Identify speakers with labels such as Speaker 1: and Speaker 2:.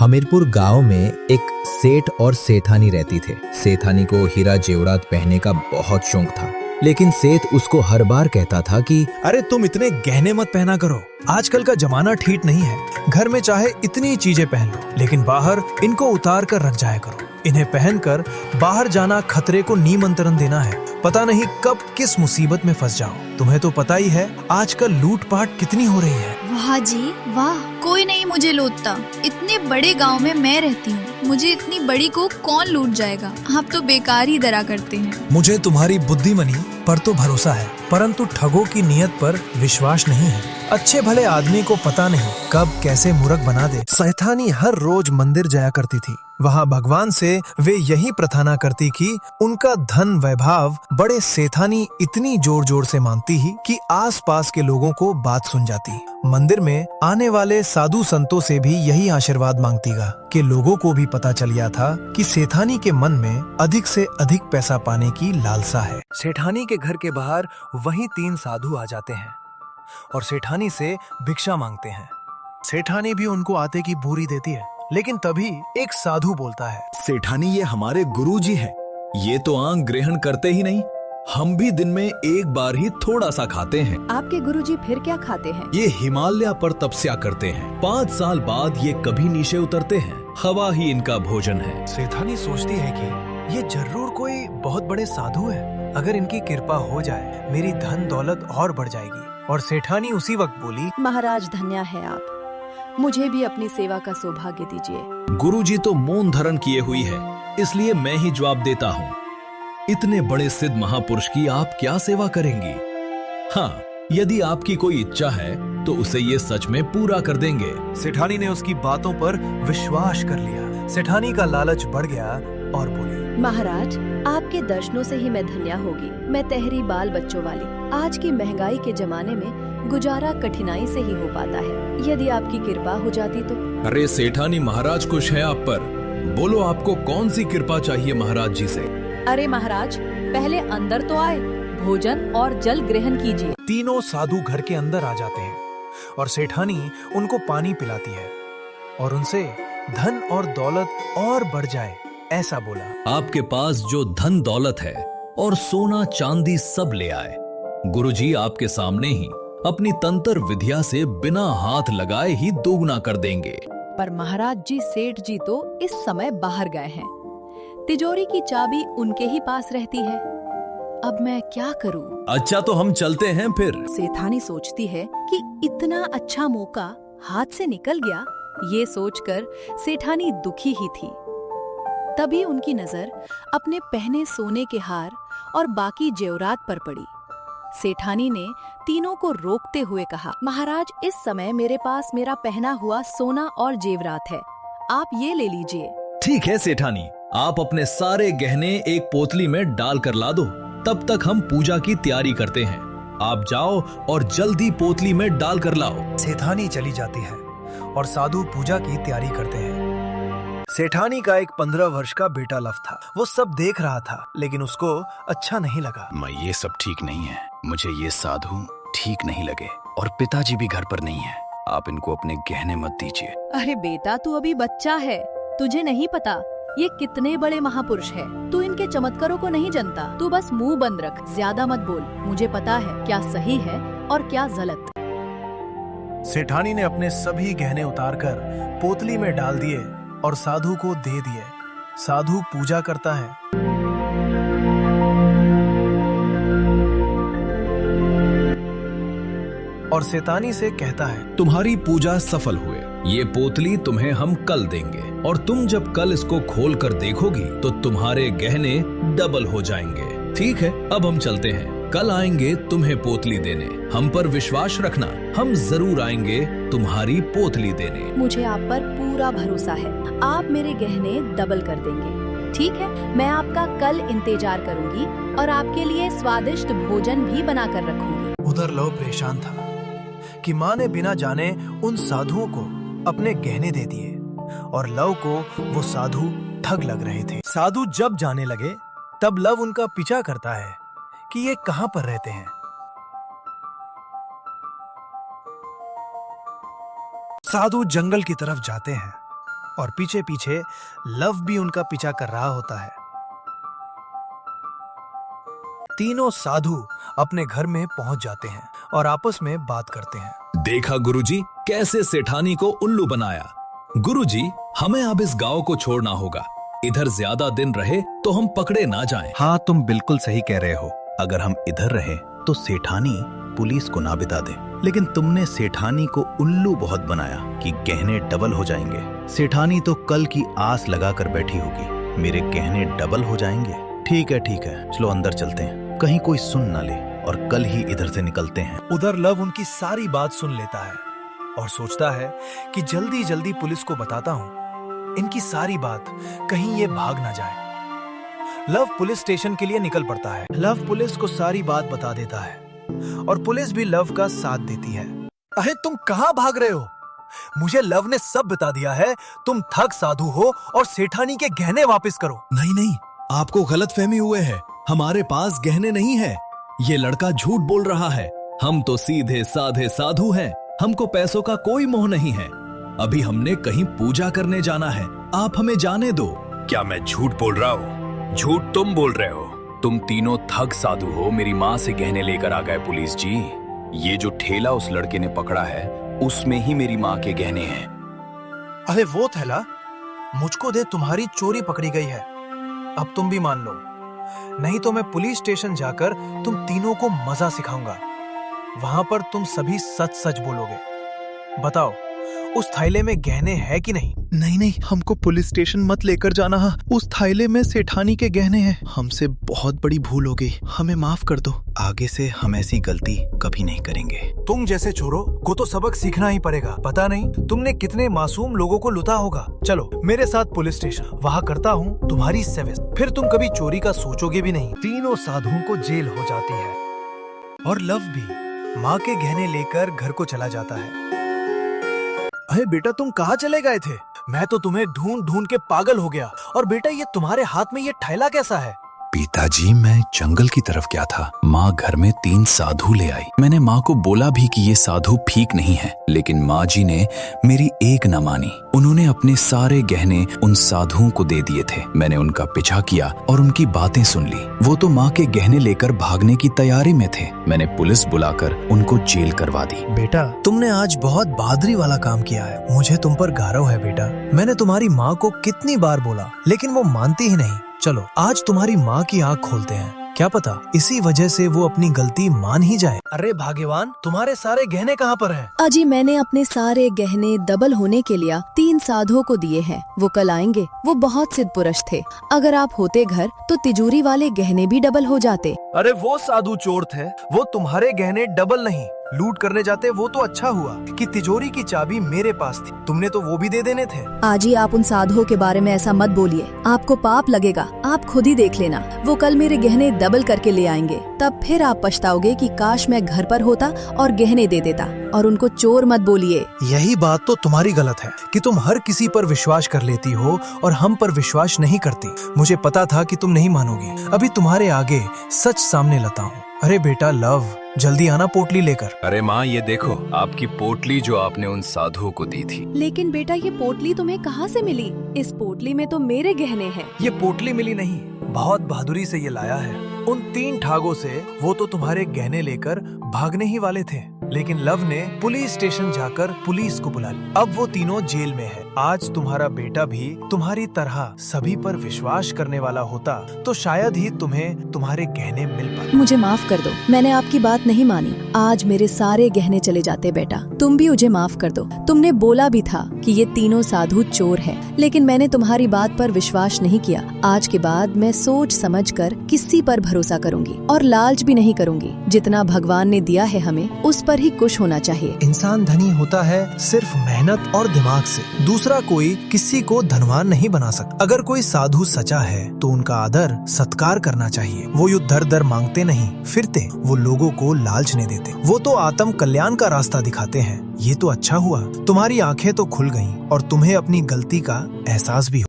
Speaker 1: हमीरपुर गांव में एक सेठ और सेठानी रहती थे। सेठानी को हीरा जेवरात पहनने का बहुत शौक था, लेकिन सेठ उसको हर बार कहता था कि
Speaker 2: अरे तुम इतने गहने मत पहना करो, आजकल का जमाना ठीक नहीं है। घर में चाहे इतनी चीजें पहन लो, लेकिन बाहर इनको उतार कर रख जाया करो। इन्हें पहनकर बाहर जाना खतरे को निमंत्रण देना है। पता नहीं कब किस मुसीबत में फंस जाओ। तुम्हें तो पता ही है आजकल लूटपाट कितनी हो रही है।
Speaker 3: वाह जी वाह, कोई नहीं मुझे लूटता। इतने बड़े गांव में मैं रहती हूँ, मुझे इतनी बड़ी को कौन लूट जाएगा। आप तो बेकार ही डरा करते हैं।
Speaker 2: मुझे तुम्हारी बुद्धिमनी पर तो भरोसा है, परंतु ठगों की नियत पर विश्वास नहीं है। अच्छे भले आदमी को पता नहीं कब कैसे मूर्ख बना दे। सेठानी हर रोज मंदिर जाया करती थी। वहाँ भगवान से वे यही प्रार्थना करती कि उनका धन वैभव बड़े। सेठानी इतनी जोर जोर से मांगती ही कि आसपास के लोगों को बात सुन जाती। मंदिर में आने वाले साधु संतों से भी यही आशीर्वाद मांगतीगा कि लोगों को भी पता चल गया था कि सेठानी के मन में अधिक से अधिक पैसा पाने की लालसा है। सेठानी के घर के बाहर वही 3 साधु आ जाते हैं और सेठानी से भिक्षा मांगते हैं। सेठानी भी उनको आटे की बोरी देती है, लेकिन तभी एक साधु बोलता है,
Speaker 4: सेठानी ये हमारे गुरुजी हैं। ये तो आंख ग्रहण करते ही नहीं, हम भी दिन में एक बार ही थोड़ा सा खाते हैं।
Speaker 5: आपके गुरुजी फिर क्या खाते हैं?
Speaker 4: ये हिमालय पर तपस्या करते हैं। 5 साल बाद ये कभी नीचे उतरते हैं। हवा ही इनका भोजन है।
Speaker 2: सेठानी सोचती है कि ये जरूर कोई बहुत बड़े साधु है। अगर इनकी कृपा हो जाए मेरी धन दौलत और बढ़ जाएगी। और सेठानी उसी वक्त बोली,
Speaker 5: महाराज धन्य है आप, मुझे भी अपनी सेवा का सौभाग्य दीजिए।
Speaker 4: गुरुजी तो मौन धारण किए हुई है, इसलिए मैं ही जवाब देता हूँ। इतने बड़े सिद्ध महापुरुष की आप क्या सेवा करेंगी? हाँ, यदि आपकी कोई इच्छा है तो उसे ये सच में पूरा कर देंगे।
Speaker 2: सेठानी ने उसकी बातों पर विश्वास कर लिया। सेठानी का लालच बढ़ गया और बोली,
Speaker 5: महाराज आपके दर्शनों से ही मैं धन्य होगी। मैं तहरी बाल बच्चों वाली। आज की महंगाई के जमाने में गुजारा कठिनाई से ही हो पाता है। यदि आपकी कृपा हो जाती तो।
Speaker 4: अरे सेठानी महाराज खुश है आप पर। बोलो आपको कौन सी कृपा चाहिए महाराज जी से?
Speaker 5: अरे महाराज पहले अंदर तो आए, भोजन और जल ग्रहण कीजिए।
Speaker 2: तीनों साधु घर के अंदर आ जाते हैं और सेठानी उनको पानी पिलाती है और उनसे धन और दौलत और बढ़ जाए ऐसा बोला।
Speaker 4: आपके पास जो धन दौलत है और सोना चांदी सब ले आए। गुरुजी आपके सामने ही अपनी तंत्र विद्या से बिना हाथ लगाए ही दोगुना कर देंगे।
Speaker 5: पर महाराज जी सेठ जी तो इस समय बाहर गए हैं। तिजोरी की चाबी उनके ही पास रहती है। अब मैं क्या करूं?
Speaker 4: अच्छा तो हम चलते हैं फिर।
Speaker 5: सेठानी सोचती है कि इतना अच्छा मौका हाथ से निकल गया। ये सोचकर सेठानी दुखी ही थी। तभी उनकी नजर अपने पहने सोने के हार और बाकी जेवरात पर पड़ी। सेठानी ने तीनों को रोकते हुए कहा, महाराज इस समय मेरे पास मेरा पहना हुआ सोना और जेवरात है, आप ये ले लीजिए।
Speaker 4: ठीक है सेठानी, आप अपने सारे गहने एक पोतली में डाल कर ला दो। तब तक हम पूजा की तैयारी करते हैं। आप जाओ और जल्दी पोतली में डाल कर लाओ।
Speaker 2: सेठानी चली जाती है और साधु पूजा की तैयारी करते हैं। सेठानी का एक 15 वर्ष का बेटा लव था। वो सब देख रहा था, लेकिन उसको अच्छा नहीं लगा।
Speaker 6: मैं ये सब ठीक नहीं है, मुझे ये साधु ठीक नहीं लगे और पिताजी भी घर पर नहीं है। आप इनको अपने गहने मत दीजिए।
Speaker 5: अरे बेटा तू अभी बच्चा है, तुझे नहीं पता ये कितने बड़े महापुरुष है। तू इनके चमत्कारों को नहीं जानता। तू बस मुंह बंद रख, ज्यादा मत बोल। मुझे पता है क्या सही है और क्या गलत।
Speaker 2: सेठानी ने अपने सभी गहने उतारकर पोतली में डाल दिए और साधु को दे दिए। साधु पूजा करता है। और सेठानी से कहता है,
Speaker 4: तुम्हारी पूजा सफल हुए। ये पोतली तुम्हें हम कल देंगे और तुम जब कल इसको खोल कर देखोगी तो तुम्हारे गहने डबल हो जाएंगे। ठीक है, अब हम चलते हैं। कल आएंगे तुम्हें पोतली देने। हम पर विश्वास रखना, हम जरूर आएंगे तुम्हारी पोतली देने।
Speaker 5: मुझे आप पर पूरा भरोसा है, आप मेरे गहने डबल कर देंगे। ठीक है, मैं आपका कल इंतजार करूंगी और आपके लिए स्वादिष्ट भोजन भी बना कर रखूंगी।
Speaker 2: उधर लव परेशान था कि माँ ने बिना जाने उन साधुओं को अपने गहने दे दिए और लव को वो साधु ठग लग रहे थे। साधु जब जाने लगे तब लव उनका पीछा करता है कि ये कहां पर रहते हैं। साधु जंगल की तरफ जाते हैं और पीछे पीछे लव भी उनका पीछा कर रहा होता है। तीनों साधु अपने घर में पहुंच जाते हैं और आपस में बात करते हैं।
Speaker 4: देखा गुरुजी, कैसे सेठानी को उल्लू बनाया। गुरुजी, हमें अब इस गांव को छोड़ना होगा। इधर ज्यादा दिन रहे तो हम पकड़े ना जाएं।
Speaker 1: हाँ, तुम बिल्कुल सही कह रहे हो। अगर हम इधर रहे तो सेठानी पुलिस को ना बिता दे। लेकिन तुमने सेठानी को उल्लू बहुत बनाया कि गहने डबल हो जाएंगे। सेठानी तो कल की आस लगा कर बैठी होगी, मेरे गहने डबल हो जाएंगे। ठीक है, चलो अंदर चलते हैं, कहीं कोई सुन ना ले, और कल ही इधर से निकलते हैं।
Speaker 2: उधर लव उनकी सारी बात सुन लेता है और सोचता है कि जल्दी जल्दी पुलिस को बताता हूँ इनकी सारी बात, कहीं ये भाग ना जाए। लव पुलिस स्टेशन के लिए निकल पड़ता है। लव पुलिस को सारी बात बता देता है और पुलिस भी लव का साथ देती है। अरे तुम कहाँ भाग रहे हो? मुझे लव ने सब बता दिया है। तुम ठग साधु हो और सेठानी के गहने वापस करो।
Speaker 4: नहीं, आपको गलतफहमी हुए है। हमारे पास गहने नहीं है। ये लड़का झूठ बोल रहा है। हम तो सीधे साधे साधु हैं। हमको पैसों का कोई मोह नहीं है। अभी हमने कहीं पूजा करने जाना है, आप हमें जाने दो।
Speaker 6: क्या मैं झूठ बोल रहा हूँ? झूठ तुम बोल रहे हो। तुम तीनों ठग साधु हो। मेरी माँ से गहने लेकर आ गए पुलिस जी। ये जो ठेला उस लड़के ने पकड़ा है, उसमें ही मेरी माँ के गहने हैं।
Speaker 2: अरे वो थैला मुझको दे, तुम्हारी चोरी पकड़ी गई है। अब तुम भी मान लो, नहीं तो मैं पुलिस स्टेशन जाकर तुम तीनों को मजा सिखाऊंगा। वहां पर तुम सभी सच सच बोलोगे। बताओ, उस थैले में गहने हैं कि नहीं?
Speaker 7: नहीं, हमको पुलिस स्टेशन मत लेकर जाना। उस थैले में सेठानी के गहने हैं। हमसे बहुत बड़ी भूल हो गई, हमें माफ कर दो। आगे से हम ऐसी गलती कभी नहीं करेंगे।
Speaker 2: तुम जैसे चोरों को तो सबक सीखना ही पड़ेगा। पता नहीं तुमने कितने मासूम लोगों को लूटा होगा। चलो मेरे साथ पुलिस स्टेशन, वहाँ करता हूँ तुम्हारी सर्विस। फिर तुम कभी चोरी का सोचोगे भी नहीं। तीनों साधुओं को जेल हो जाती है और लव भी माँ के गहने लेकर घर को चला जाता है। अरे बेटा, तुम कहाँ चले गए थे? मैं तो तुम्हें ढूंढ ढूंढ के पागल हो गया। और बेटा, ये तुम्हारे हाथ में ये थैला कैसा है?
Speaker 6: पिताजी, मैं जंगल की तरफ गया था। माँ घर में 3 साधु ले आई। मैंने माँ को बोला भी कि ये साधु ठीक नहीं है, लेकिन माँ जी ने मेरी एक न मानी। उन्होंने अपने सारे गहने उन साधुओं को दे दिए थे। मैंने उनका पीछा किया और उनकी बातें सुन ली। वो तो माँ के गहने लेकर भागने की तैयारी में थे। मैंने पुलिस बुलाकर उनको जेल करवा दी।
Speaker 2: बेटा, तुमने आज बहुत बहादुरी वाला काम किया है। मुझे तुम पर गौरव है बेटा। मैंने तुम्हारी माँ को कितनी बार बोला, लेकिन वो मानती ही नहीं। चलो आज तुम्हारी माँ की आँख खोलते हैं। क्या पता इसी वजह से वो अपनी गलती मान ही जाए। अरे भाग्यवान, तुम्हारे सारे गहने कहाँ पर हैं?
Speaker 5: अजी, मैंने अपने सारे गहने डबल होने के लिए 3 साधुओं को दिए हैं। वो कल आएंगे। वो बहुत सिद्ध पुरुष थे। अगर आप होते घर तो तिजोरी वाले गहने भी डबल हो जाते।
Speaker 2: अरे वो साधु चोर थे, वो तुम्हारे गहने डबल नहीं लूट करने जाते। वो तो अच्छा हुआ कि तिजोरी की चाबी मेरे पास थी। तुमने तो वो भी दे देने थे।
Speaker 5: आजी, आप उन साधुओं के बारे में ऐसा मत बोलिए। आपको पाप लगेगा। आप खुद ही देख लेना, वो कल मेरे गहने डबल करके ले आएंगे। तब फिर आप पछताओगे कि काश मैं घर पर होता और गहने दे देता। और उनको चोर मत बोलिए।
Speaker 2: यही बात तो तुम्हारी गलत है कि तुम हर किसी पर विश्वास कर लेती हो और हम पर विश्वास नहीं करती। मुझे पता था कि तुम नहीं मानोगी। अभी तुम्हारे आगे सच सामने लाता हूँ। अरे बेटा लव, जल्दी आना पोटली लेकर।
Speaker 6: अरे माँ, ये देखो आपकी पोटली जो आपने उन साधुओं को दी थी।
Speaker 5: लेकिन बेटा, ये पोटली तुम्हें कहाँ से मिली? इस पोटली में तो मेरे गहने हैं।
Speaker 2: ये पोटली मिली नहीं, बहुत बहादुरी से ये लाया है। उन 3 ठागों से वो तो तुम्हारे गहने लेकर भागने ही वाले थे, लेकिन लव ने पुलिस स्टेशन जाकर पुलिस को बुला लिया। अब वो तीनों जेल में है। आज तुम्हारा बेटा भी तुम्हारी तरह सभी पर विश्वास करने वाला होता तो शायद ही तुम्हें तुम्हारे गहने मिल पाते।
Speaker 5: मुझे माफ कर दो, मैंने आपकी बात नहीं मानी। आज मेरे सारे गहने चले जाते। बेटा, तुम भी मुझे माफ कर दो। तुमने बोला भी था कि ये तीनों साधु चोर हैं, लेकिन मैंने तुम्हारी बात पर विश्वास नहीं किया। आज के बाद मैं सोच समझकर किसी पर भरोसा करूंगी और लालच भी नहीं करूंगी। जितना भगवान ने दिया है हमें, उस पर ही खुश होना चाहिए।
Speaker 2: इंसान धनी होता है सिर्फ मेहनत और दिमाग से। दूसरा कोई किसी को धनवान नहीं बना सकता। अगर कोई साधु सच्चा है तो उनका आदर सत्कार करना चाहिए। वो यूं दर दर मांगते नहीं फिरते, वो लोगों को लालच नहीं देते। वो तो आत्म कल्याण का रास्ता दिखाते हैं। ये तो अच्छा हुआ, तुम्हारी आंखें तो खुल गईं और तुम्हें अपनी गलती का एहसास भी